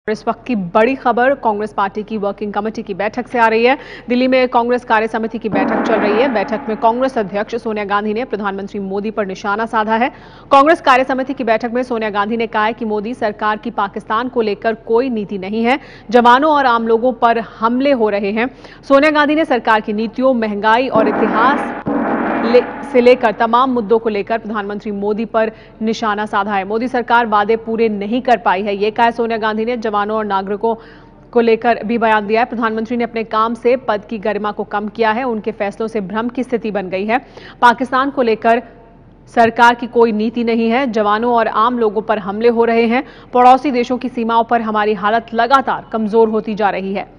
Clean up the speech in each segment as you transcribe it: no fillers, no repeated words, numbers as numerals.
इस वक्त की बड़ी खबर कांग्रेस पार्टी की वर्किंग कमेटी की बैठक से आ रही है। दिल्ली में कांग्रेस कार्य समिति की बैठक चल रही है। बैठक में कांग्रेस अध्यक्ष सोनिया गांधी ने प्रधानमंत्री मोदी पर निशाना साधा है। कांग्रेस कार्य समिति की बैठक में सोनिया गांधी ने कहा है कि मोदी सरकार की पाकिस्तान को लेकर कोई नीति नहीं है, जवानों और आम लोगों पर हमले हो रहे हैं। सोनिया गांधी ने सरकार की नीतियों, महंगाई और इतिहास से लेकर तमाम मुद्दों को लेकर प्रधानमंत्री मोदी पर निशाना साधा है। मोदी सरकार वादे पूरे नहीं कर पाई है, ये कहा सोनिया गांधी ने। जवानों और नागरिकों को लेकर भी बयान दिया है। प्रधानमंत्री ने अपने काम से पद की गरिमा को कम किया है। उनके फैसलों से भ्रम की स्थिति बन गई है। पाकिस्तान को लेकर सरकार की कोई नीति नहीं है, जवानों और आम लोगों पर हमले हो रहे हैं। पड़ोसी देशों की सीमाओं पर हमारी हालत लगातार कमजोर होती जा रही है।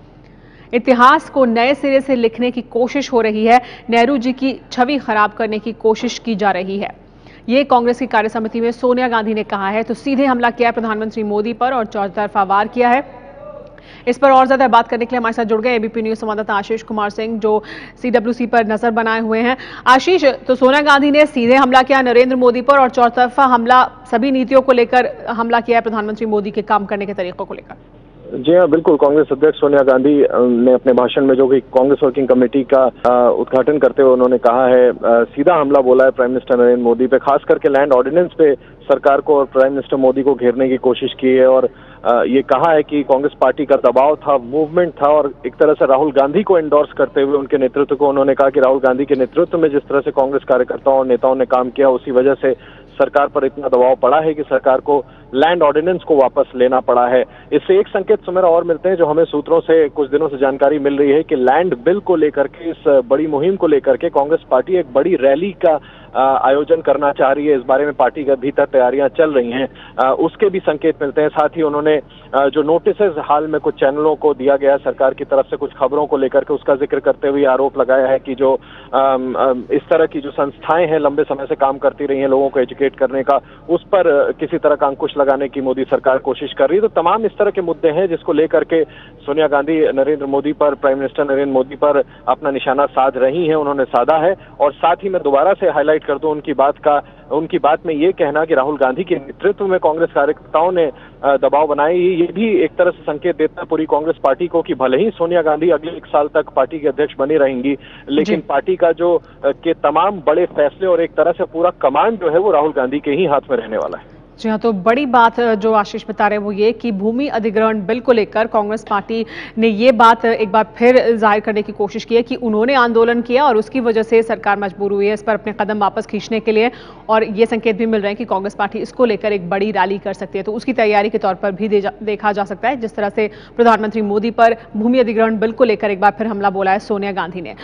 इतिहास को नए सिरे से लिखने की कोशिश हो रही है। नेहरू जी की छवि खराब करने की कोशिश की जा रही है, ये कांग्रेस की कार्य समिति में सोनिया गांधी ने कहा है। तो सीधे हमला किया है प्रधानमंत्री मोदी पर और चौतरफा वार किया है। इस पर और ज्यादा बात करने के लिए हमारे साथ जुड़ गए एबीपी न्यूज संवाददाता आशीष कुमार सिंह, जो सीडब्ल्यूसी पर नजर बनाए हुए हैं। आशीष, तो सोनिया गांधी ने सीधे हमला किया नरेंद्र मोदी पर और चौतरफा हमला, सभी नीतियों को लेकर हमला किया है प्रधानमंत्री मोदी के काम करने के तरीकों को लेकर। जी हाँ, बिल्कुल। कांग्रेस अध्यक्ष सोनिया गांधी ने अपने भाषण में, जो कि कांग्रेस वर्किंग कमेटी का उद्घाटन करते हुए उन्होंने कहा है, सीधा हमला बोला है प्राइम मिनिस्टर नरेंद्र मोदी पे, खास करके लैंड ऑर्डिनेंस पे सरकार को और प्राइम मिनिस्टर मोदी को घेरने की कोशिश की है। और ये कहा है कि कांग्रेस पार्टी का दबाव था, मूवमेंट था, और एक तरह से राहुल गांधी को एंडोर्स करते हुए उनके नेतृत्व को उन्होंने कहा कि राहुल गांधी के नेतृत्व में जिस तरह से कांग्रेस कार्यकर्ताओं और नेताओं ने काम किया, उसी वजह से सरकार पर इतना दबाव पड़ा है कि सरकार को लैंड ऑर्डिनेंस को वापस लेना पड़ा है। इससे एक संकेत सुमेरा और मिलते हैं, जो हमें सूत्रों से कुछ दिनों से जानकारी मिल रही है कि लैंड बिल को लेकर के, इस बड़ी मुहिम को लेकर के कांग्रेस पार्टी एक बड़ी रैली का आयोजन करना चाह रही है। इस बारे में पार्टी के भीतर तैयारियां चल रही हैं, उसके भी संकेत मिलते हैं। साथ ही उन्होंने जो नोटिसेस हाल में कुछ चैनलों को दिया गया सरकार की तरफ से कुछ खबरों को लेकर के, उसका जिक्र करते हुए आरोप लगाया है कि जो इस तरह की जो संस्थाएं हैं लंबे समय से काम करती रही हैं लोगों को एजुकेट करने का, उस पर किसी तरह का अंकुश लगाने की मोदी सरकार कोशिश कर रही है। तो तमाम इस तरह के मुद्दे हैं जिसको लेकर के सोनिया गांधी नरेंद्र मोदी पर, प्राइम मिनिस्टर नरेंद्र मोदी पर अपना निशाना साध रही हैं, उन्होंने साधा है। और साथ ही मैं दोबारा से हाईलाइट कर दूं उनकी बात में ये कहना कि राहुल गांधी के नेतृत्व में कांग्रेस कार्यकर्ताओं ने दबाव बनाए, ये भी एक तरह से संकेत देता है पूरी कांग्रेस पार्टी को कि भले ही सोनिया गांधी अगले 1 साल तक पार्टी के अध्यक्ष बनी रहेंगी, लेकिन पार्टी का जो के तमाम बड़े फैसले और एक तरह से पूरा कमांड जो है वो राहुल गांधी के ही हाथ में रहने वाला है। जी हाँ, तो बड़ी बात जो आशीष बता रहे हैं वो ये कि भूमि अधिग्रहण बिल को लेकर कांग्रेस पार्टी ने ये बात एक बार फिर जाहिर करने की कोशिश की है कि उन्होंने आंदोलन किया और उसकी वजह से सरकार मजबूर हुई है इस पर अपने कदम वापस खींचने के लिए। और ये संकेत भी मिल रहे हैं कि कांग्रेस पार्टी इसको लेकर एक बड़ी रैली कर सकती है, तो उसकी तैयारी के तौर पर भी देखा जा सकता है। जिस तरह से प्रधानमंत्री मोदी पर भूमि अधिग्रहण बिल को लेकर एक बार फिर हमला बोला है सोनिया गांधी ने।